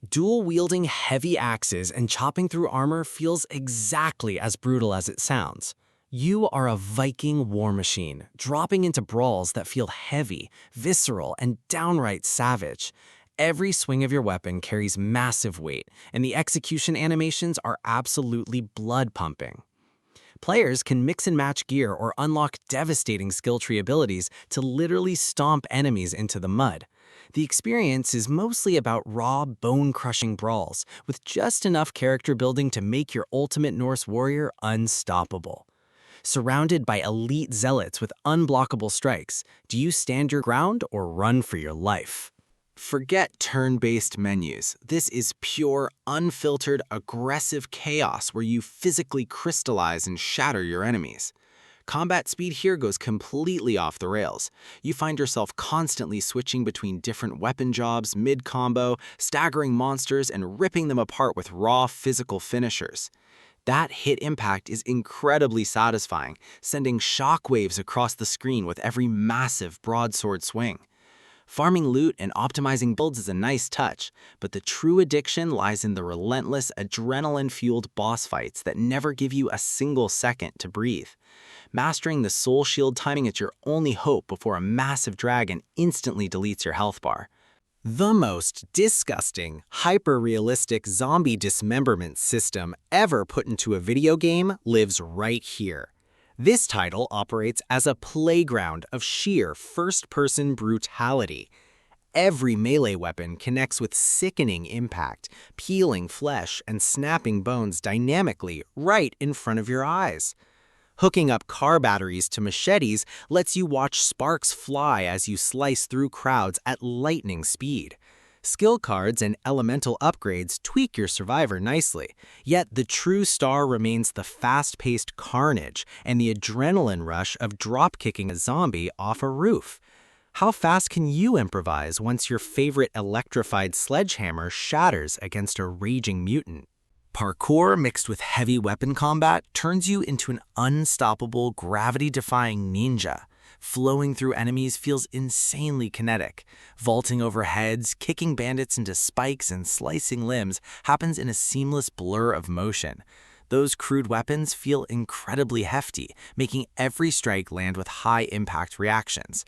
Dual-wielding heavy axes and chopping through armor feels exactly as brutal as it sounds. You are a Viking war machine, dropping into brawls that feel heavy, visceral, and downright savage. Every swing of your weapon carries massive weight, and the execution animations are absolutely blood-pumping. Players can mix and match gear or unlock devastating skill tree abilities to literally stomp enemies into the mud. The experience is mostly about raw, bone-crushing brawls, with just enough character building to make your ultimate Norse warrior unstoppable. Surrounded by elite zealots with unblockable strikes, do you stand your ground or run for your life? Forget turn-based menus. This is pure, unfiltered, aggressive chaos where you physically crystallize and shatter your enemies. Combat speed here goes completely off the rails. You find yourself constantly switching between different weapon jobs mid-combo, staggering monsters, and ripping them apart with raw physical finishers. That hit impact is incredibly satisfying, sending shockwaves across the screen with every massive broadsword swing. Farming loot and optimizing builds is a nice touch, but the true addiction lies in the relentless, adrenaline-fueled boss fights that never give you a single second to breathe. Mastering the soul shield timing is your only hope before a massive dragon instantly deletes your health bar. The most disgusting, hyper-realistic zombie dismemberment system ever put into a video game lives right here. This title operates as a playground of sheer first-person brutality. Every melee weapon connects with sickening impact, peeling flesh and snapping bones dynamically right in front of your eyes. Hooking up car batteries to machetes lets you watch sparks fly as you slice through crowds at lightning speed. Skill cards and elemental upgrades tweak your survivor nicely, yet the true star remains the fast-paced carnage and the adrenaline rush of drop-kicking a zombie off a roof. How fast can you improvise once your favorite electrified sledgehammer shatters against a raging mutant? Parkour mixed with heavy weapon combat turns you into an unstoppable, gravity-defying ninja. Flowing through enemies feels insanely kinetic. Vaulting over heads, kicking bandits into spikes, and slicing limbs happens in a seamless blur of motion. Those crude weapons feel incredibly hefty, making every strike land with high-impact reactions.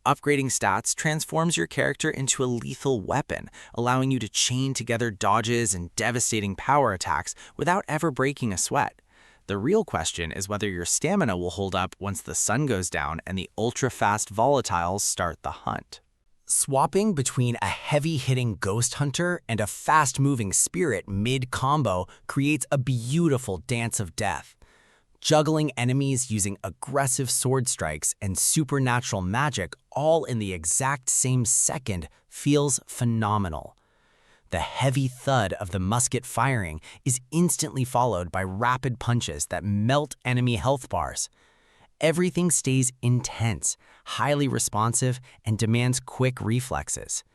Upgrading stats transforms your character into a lethal weapon, allowing you to chain together dodges and devastating power attacks without ever breaking a sweat. The real question is whether your stamina will hold up once the sun goes down and the ultra-fast volatiles start the hunt. Swapping between a heavy-hitting ghost hunter and a fast-moving spirit mid-combo creates a beautiful dance of death. Juggling enemies using aggressive sword strikes and supernatural magic all in the exact same second feels phenomenal. The heavy thud of the musket firing is instantly followed by rapid punches that melt enemy health bars. Everything stays intense, highly responsive, and demands quick reflexes.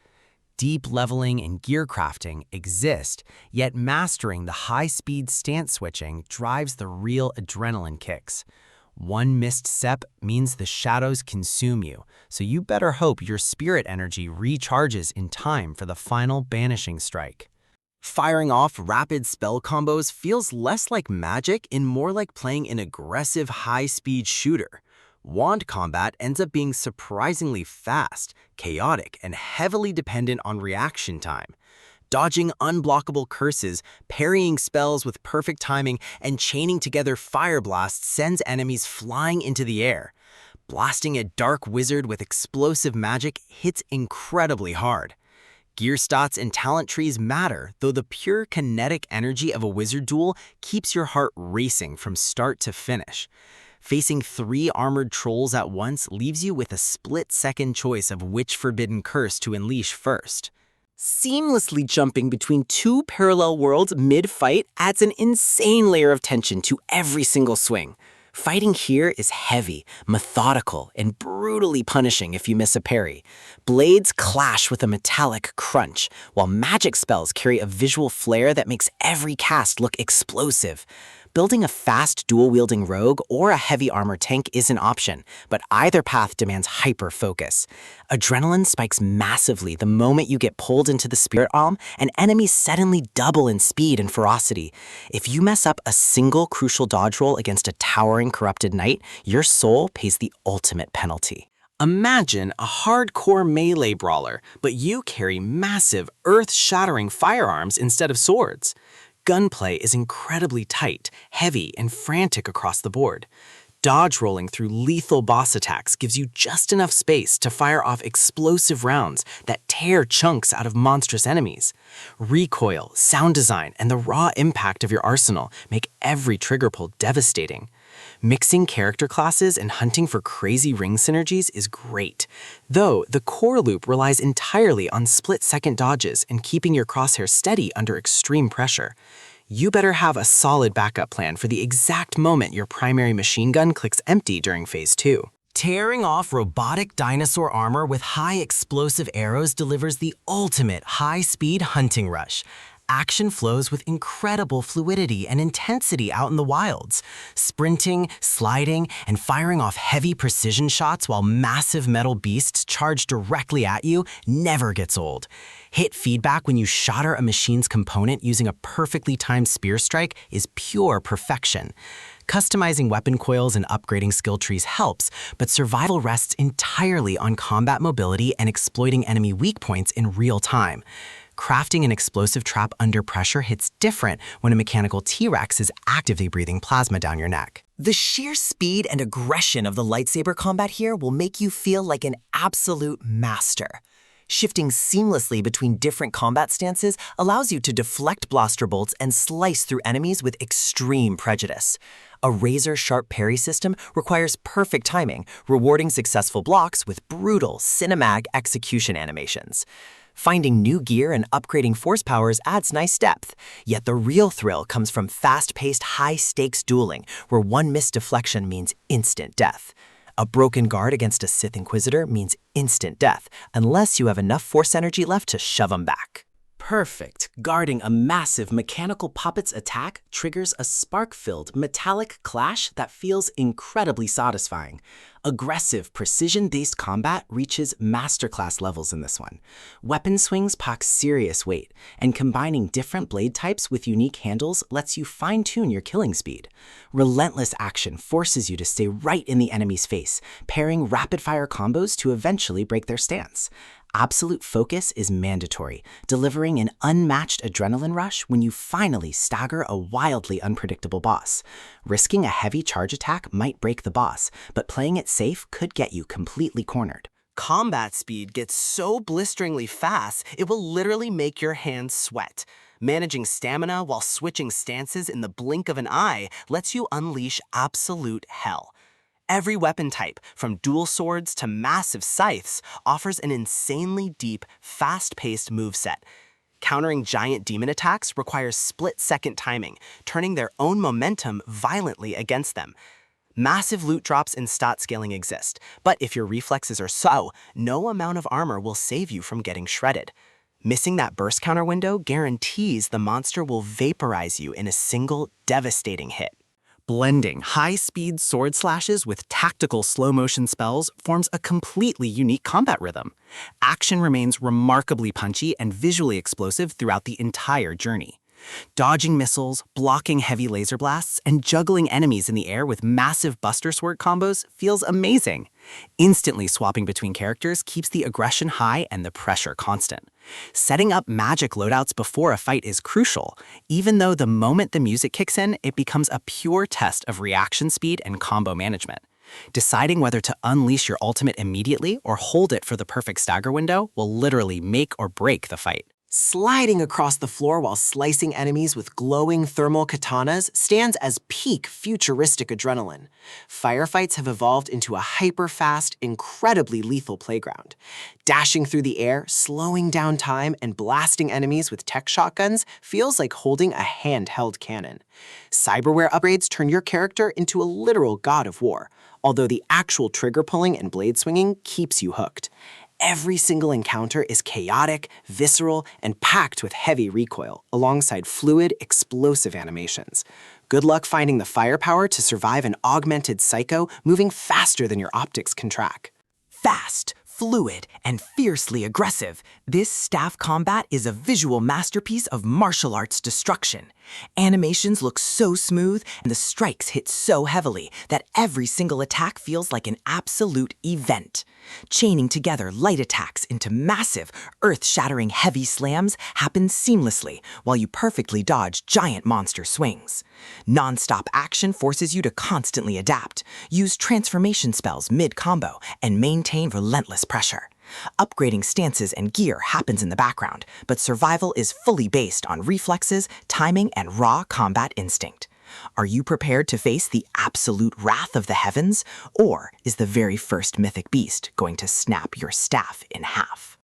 Deep leveling and gear crafting exist, yet mastering the high-speed stance switching drives the real adrenaline kicks. One missed step means the shadows consume you, so you better hope your spirit energy recharges in time for the final banishing strike. Firing off rapid spell combos feels less like magic and more like playing an aggressive high-speed shooter. Wand combat ends up being surprisingly fast, chaotic, and heavily dependent on reaction time. Dodging unblockable curses, parrying spells with perfect timing, and chaining together fire blasts sends enemies flying into the air. Blasting a dark wizard with explosive magic hits incredibly hard. Gear stats and talent trees matter, though the pure kinetic energy of a wizard duel keeps your heart racing from start to finish. Facing 3 armored trolls at once leaves you with a split-second choice of which forbidden curse to unleash first. Seamlessly jumping between 2 parallel worlds mid-fight adds an insane layer of tension to every single swing. Fighting here is heavy, methodical, and brutally punishing if you miss a parry. Blades clash with a metallic crunch, while magic spells carry a visual flair that makes every cast look explosive. Building a fast dual-wielding rogue or a heavy armor tank is an option, but either path demands hyper-focus. Adrenaline spikes massively the moment you get pulled into the spirit realm, and enemies suddenly double in speed and ferocity. If you mess up a single crucial dodge roll against a towering corrupted knight, your soul pays the ultimate penalty. Imagine a hardcore melee brawler, but you carry massive, earth-shattering firearms instead of swords. Gunplay is incredibly tight, heavy, and frantic across the board. Dodge rolling through lethal boss attacks gives you just enough space to fire off explosive rounds that tear chunks out of monstrous enemies. Recoil, sound design, and the raw impact of your arsenal make every trigger pull devastating. Mixing character classes and hunting for crazy ring synergies is great, though the core loop relies entirely on split-second dodges and keeping your crosshair steady under extreme pressure. You better have a solid backup plan for the exact moment your primary machine gun clicks empty during Phase 2. Tearing off robotic dinosaur armor with high explosive arrows delivers the ultimate high-speed hunting rush. Action flows with incredible fluidity and intensity out in the wilds. Sprinting, sliding, and firing off heavy precision shots while massive metal beasts charge directly at you never gets old. Hit feedback when you shatter a machine's component using a perfectly timed spear strike is pure perfection. Customizing weapon coils and upgrading skill trees helps, but survival rests entirely on combat mobility and exploiting enemy weak points in real time. Crafting an explosive trap under pressure hits different when a mechanical T-Rex is actively breathing plasma down your neck. The sheer speed and aggression of the lightsaber combat here will make you feel like an absolute master. Shifting seamlessly between different combat stances allows you to deflect blaster bolts and slice through enemies with extreme prejudice. A razor-sharp parry system requires perfect timing, rewarding successful blocks with brutal cinematic execution animations. Finding new gear and upgrading force powers adds nice depth, yet the real thrill comes from fast-paced, high-stakes dueling, where one missed deflection means instant death. A broken guard against a Sith Inquisitor means instant death, unless you have enough force energy left to shove them back. Perfect. Guarding a massive mechanical puppet's attack triggers a spark-filled metallic clash that feels incredibly satisfying. Aggressive, precision-based combat reaches masterclass levels in this one. Weapon swings pack serious weight, and combining different blade types with unique handles lets you fine-tune your killing speed. Relentless action forces you to stay right in the enemy's face, pairing rapid-fire combos to eventually break their stance. Absolute focus is mandatory, delivering an unmatched adrenaline rush when you finally stagger a wildly unpredictable boss. Risking a heavy charge attack might break the boss, but playing it safe could get you completely cornered. Combat speed gets so blisteringly fast, it will literally make your hands sweat. Managing stamina while switching stances in the blink of an eye lets you unleash absolute hell. Every weapon type, from dual swords to massive scythes, offers an insanely deep, fast-paced moveset. Countering giant demon attacks requires split-second timing, turning their own momentum violently against them. Massive loot drops and stat scaling exist, but if your reflexes are slow, no amount of armor will save you from getting shredded. Missing that burst counter window guarantees the monster will vaporize you in a single, devastating hit. Blending high-speed sword slashes with tactical slow-motion spells forms a completely unique combat rhythm. Action remains remarkably punchy and visually explosive throughout the entire journey. Dodging missiles, blocking heavy laser blasts, and juggling enemies in the air with massive Buster Sword combos feels amazing. Instantly swapping between characters keeps the aggression high and the pressure constant. Setting up magic loadouts before a fight is crucial. Even though the moment the music kicks in, it becomes a pure test of reaction speed and combo management. Deciding whether to unleash your ultimate immediately or hold it for the perfect stagger window will literally make or break the fight. Sliding across the floor while slicing enemies with glowing thermal katanas stands as peak futuristic adrenaline. Firefights have evolved into a hyper-fast, incredibly lethal playground. Dashing through the air, slowing down time, and blasting enemies with tech shotguns feels like holding a handheld cannon. Cyberware upgrades turn your character into a literal god of war, although the actual trigger pulling and blade swinging keeps you hooked. Every single encounter is chaotic, visceral, and packed with heavy recoil, alongside fluid, explosive animations. Good luck finding the firepower to survive an augmented psycho moving faster than your optics can track. Fast, fluid, and fiercely aggressive, this staff combat is a visual masterpiece of martial arts destruction. Animations look so smooth and the strikes hit so heavily that every single attack feels like an absolute event. Chaining together light attacks into massive, earth-shattering heavy slams happens seamlessly while you perfectly dodge giant monster swings. Non-stop action forces you to constantly adapt, use transformation spells mid-combo, and maintain relentless pressure. Upgrading stances and gear happens in the background, but survival is fully based on reflexes, timing, and raw combat instinct. Are you prepared to face the absolute wrath of the heavens? Or is the very first mythic beast going to snap your staff in half?